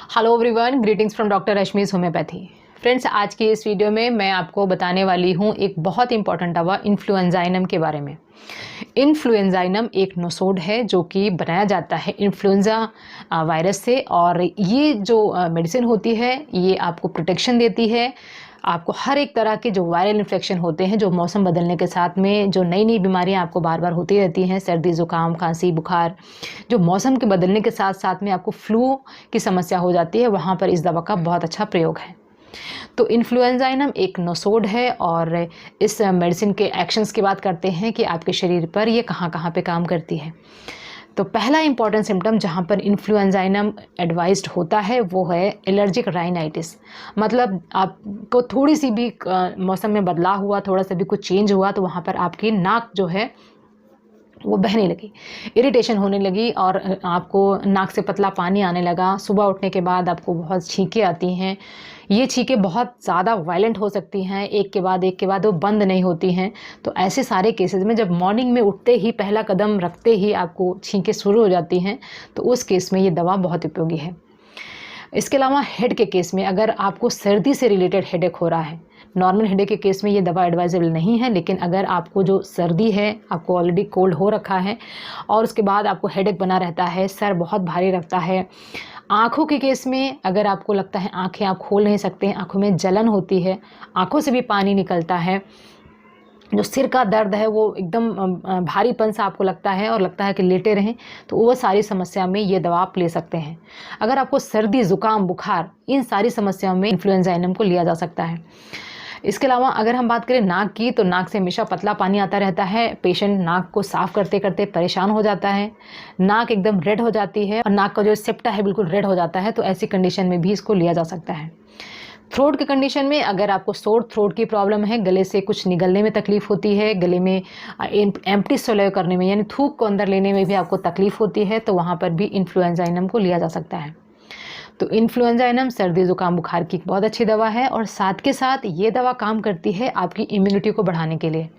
Hello everyone, greetings from doctor Rashmi's homeopathy. Friends, आज की इस वीडियो में मैं आपको बताने वाली हूँ एक बहुत इंपॉर्टेंट दवा इन्फ्लुएंजाइनम के बारे में। इन्फ्लुएंजाइनम एक नोसोड है जो कि बनाया जाता है इन्फ्लुएंजा वायरस से, और ये जो मेडिसिन होती है ये आपको प्रोटेक्शन देती है। आपको हर एक तरह के जो वायरल इन्फेक्शन होते हैं, जो मौसम बदलने के साथ में जो नई नई बीमारियां आपको बार बार होती रहती हैं, सर्दी ज़ुकाम खांसी बुखार, जो मौसम के बदलने के साथ साथ में आपको फ्लू की समस्या हो जाती है, वहाँ पर इस दवा का बहुत अच्छा प्रयोग है। तो इन्फ्लुएंजाइनम एक नोसोड है और इस मेडिसिन के एक्शंस की बात करते हैं कि आपके शरीर पर ये कहाँ कहाँ पे काम करती है। तो पहला इंपॉर्टेंट सिम्टम जहाँ पर इन्फ्लुएंजाइनम एडवाइज्ड होता है वो है एलर्जिक राइनाइटिस। मतलब आपको थोड़ी सी भी मौसम में बदलाव हुआ, थोड़ा सा भी कुछ चेंज हुआ तो वहाँ पर आपकी नाक जो है वो बहने लगी, इरिटेशन होने लगी और आपको नाक से पतला पानी आने लगा। सुबह उठने के बाद आपको बहुत छींकें आती हैं। ये छींकें बहुत ज़्यादा वायलेंट हो सकती हैं, एक के बाद वो बंद नहीं होती हैं। तो ऐसे सारे केसेस में जब मॉर्निंग में उठते ही पहला कदम रखते ही आपको छींकें शुरू हो जाती हैं, तो उस केस में ये दवा बहुत उपयोगी है। इसके अलावा हेड के केस में, अगर आपको सर्दी से रिलेटेड हेडेक हो रहा है, नॉर्मल हेडेक के केस में ये दवा एडवाइजेबल नहीं है, लेकिन अगर आपको जो सर्दी है, आपको ऑलरेडी कोल्ड हो रखा है और उसके बाद आपको हेडेक बना रहता है, सर बहुत भारी रखता है, आँखों के केस में अगर आपको लगता है आँखें आप खोल नहीं सकते हैं, आँखों में जलन होती है, आँखों से भी पानी निकलता है, जो सिर का दर्द है वो एकदम भारीपन सा आपको लगता है और लगता है कि लेटे रहें, तो वो सारी समस्या में ये दवा आप ले सकते हैं। अगर आपको सर्दी ज़ुकाम बुखार, इन सारी समस्याओं में इन्फ्लुएंजाइनम को लिया जा सकता है। इसके अलावा अगर हम बात करें नाक की, तो नाक से हमेशा पतला पानी आता रहता है। पेशेंट नाक को साफ़ करते करते परेशान हो जाता है, नाक एकदम रेड हो जाती है और नाक का जो सेप्टा है बिल्कुल रेड हो जाता है। तो ऐसी कंडीशन में भी इसको लिया जा सकता है। थ्रोट की कंडीशन में, अगर आपको सोर थ्रोट की प्रॉब्लम है, गले से कुछ निगलने में तकलीफ होती है, गले में एम्प्टी स्वैलो करने में यानी थूक को अंदर लेने में भी आपको तकलीफ होती है, तो वहाँ पर भी इन्फ्लुएंजाइनम को लिया जा सकता है। तो इन्फ्लुएंजाइनम सर्दी ज़ुकाम बुखार की बहुत अच्छी दवा है और साथ के साथ ये दवा काम करती है आपकी इम्यूनिटी को बढ़ाने के लिए।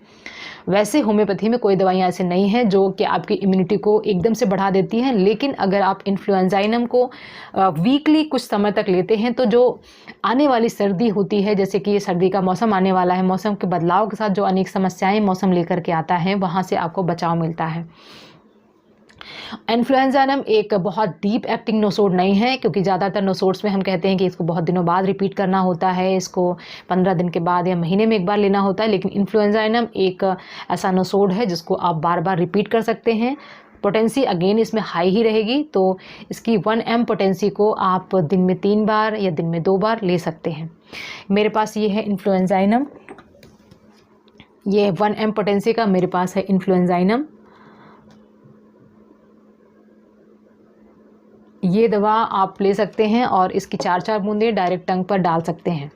वैसे होम्योपैथी में कोई दवाइयाँ ऐसे नहीं हैं जो कि आपकी इम्यूनिटी को एकदम से बढ़ा देती हैं, लेकिन अगर आप इन्फ्लुएंजाइनम को वीकली कुछ समय तक लेते हैं तो जो आने वाली सर्दी होती है, जैसे कि ये सर्दी का मौसम आने वाला है, मौसम के बदलाव के साथ जो अनेक समस्याएं मौसम लेकर के आता है, वहाँ से आपको बचाव मिलता है। इन्फ्लुएंजाइनम एक बहुत डीप एक्टिंग नोसोड नहीं है, क्योंकि ज़्यादातर नोसोड्स में हम कहते हैं कि इसको बहुत दिनों बाद रिपीट करना होता है, इसको 15 दिन के बाद या महीने में एक बार लेना होता है। लेकिन इन्फ्लुएंजाइनम एक ऐसा नोसोड है जिसको आप बार बार रिपीट कर सकते हैं। पोटेंसी अगेन इसमें हाई ही रहेगी, तो इसकी 1 mg पोटेंसी को आप दिन में 3 बार या दिन में 2 बार ले सकते हैं। मेरे पास ये है इन्फ्लुएंजाइनम, ये 1 mg पोटेंसी का मेरे पास है इन्फ्लुएंजाइनम। ये दवा आप ले सकते हैं और इसकी 4-4 बूंदें डायरेक्ट टंग पर डाल सकते हैं।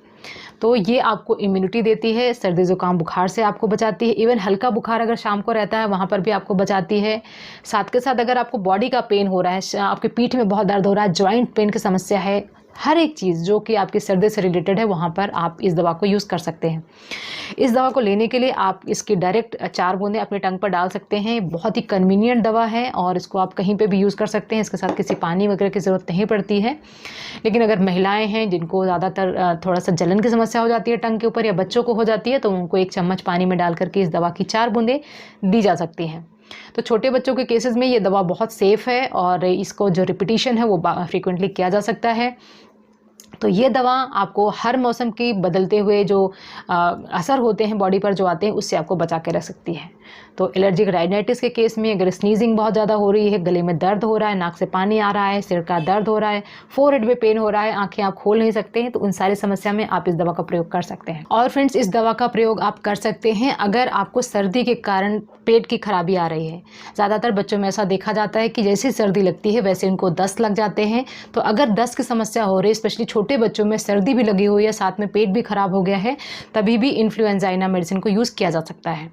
तो ये आपको इम्यूनिटी देती है, सर्दी ज़ुकाम बुखार से आपको बचाती है, इवन हल्का बुखार अगर शाम को रहता है वहाँ पर भी आपको बचाती है। साथ के साथ अगर आपको बॉडी का पेन हो रहा है, आपके पीठ में बहुत दर्द हो रहा है, जॉइंट पेन की समस्या है, हर एक चीज़ जो कि आपकी सर्दी से रिलेटेड है, वहाँ पर आप इस दवा को यूज़ कर सकते हैं। इस दवा को लेने के लिए आप इसकी डायरेक्ट 4 बूंदें अपने टंग पर डाल सकते हैं। बहुत ही कन्वीनियंट दवा है और इसको आप कहीं पे भी यूज़ कर सकते हैं, इसके साथ किसी पानी वगैरह की ज़रूरत नहीं पड़ती है। लेकिन अगर महिलाएं हैं जिनको ज़्यादातर थोड़ा सा जलन की समस्या हो जाती है टंग के ऊपर, या बच्चों को हो जाती है, तो उनको 1 चम्मच पानी में डाल करके इस दवा की 4 बूंदें दी जा सकती हैं। तो छोटे बच्चों के केसेस में ये दवा बहुत सेफ़ है और इसको जो रिपीटिशन है वो फ्रिक्वेंटली किया जा सकता है। तो ये दवा आपको हर मौसम की बदलते हुए जो असर होते हैं बॉडी पर जो आते हैं, उससे आपको बचा के रख सकती है। तो एलर्जिक राइनाइटिस के केस में अगर स्नीजिंग बहुत ज़्यादा हो रही है, गले में दर्द हो रहा है, नाक से पानी आ रहा है, सिर का दर्द हो रहा है, फोरहेड में पेन हो रहा है, आंखें आप खोल नहीं सकते हैं, तो उन सारी समस्या में आप इस दवा का प्रयोग कर सकते हैं। और फ्रेंड्स, इस दवा का प्रयोग आप कर सकते हैं अगर आपको सर्दी के कारण पेट की खराबी आ रही है। ज़्यादातर बच्चों में ऐसा देखा जाता है कि जैसे सर्दी लगती है वैसे उनको दस्त लग जाते हैं। तो अगर दस्त की समस्या हो रही है, स्पेशली छोटे बच्चों में सर्दी भी लगी हुई है, साथ में पेट भी खराब हो गया है, तभी भी इन्फ्लुएंजाइना मेडिसिन को यूज़ किया जा सकता है।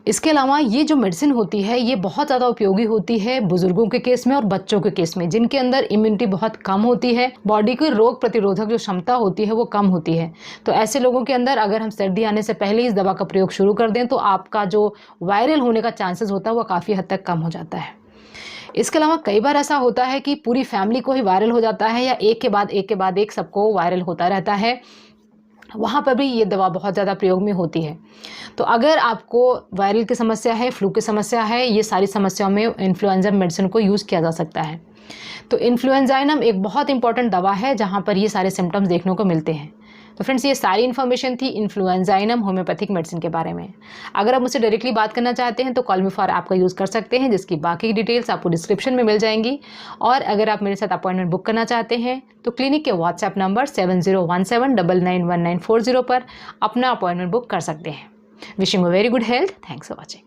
इसके अलावा ये जो मेडिसिन होती है ये बहुत ज़्यादा उपयोगी होती है बुजुर्गों के केस में और बच्चों के केस में, जिनके अंदर इम्यूनिटी बहुत कम होती है, बॉडी की रोग प्रतिरोधक जो क्षमता होती है वो कम होती है। तो ऐसे लोगों के अंदर अगर हम सर्दी आने से पहले इस दवा का प्रयोग शुरू कर दें तो आपका जो वायरल होने का चांसेस होता है वो काफ़ी हद तक कम हो जाता है। इसके अलावा कई बार ऐसा होता है कि पूरी फैमिली को ही वायरल हो जाता है या एक के बाद एक सबको वायरल होता रहता है, वहाँ पर भी ये दवा बहुत ज़्यादा प्रयोग में होती है। तो अगर आपको वायरल की समस्या है, फ्लू की समस्या है, ये सारी समस्याओं में इन्फ्लुएंजा मेडिसिन को यूज़ किया जा सकता है। तो इन्फ्लुएंजाइनम एक बहुत इंपॉर्टेंट दवा है जहाँ पर ये सारे सिम्टम्स देखने को मिलते हैं। तो फ्रेंड्स, ये सारी इन्फॉर्मेशन थी इन्फ्लुएंजाइनम होम्योपैथिक मेडिसिन के बारे में। अगर आप मुझसे डायरेक्टली बात करना चाहते हैं तो कॉल मी फॉर ऐप का यूज़ कर सकते हैं, जिसकी बाकी डिटेल्स आपको डिस्क्रिप्शन में मिल जाएंगी। और अगर आप मेरे साथ अपॉइंटमेंट बुक करना चाहते हैं तो क्लिनिक के व्हाट्सएप नंबर 7017991940 पर अपना अपॉइंटमेंट बुक कर सकते हैं। Wishing you very good health. Thanks for watching.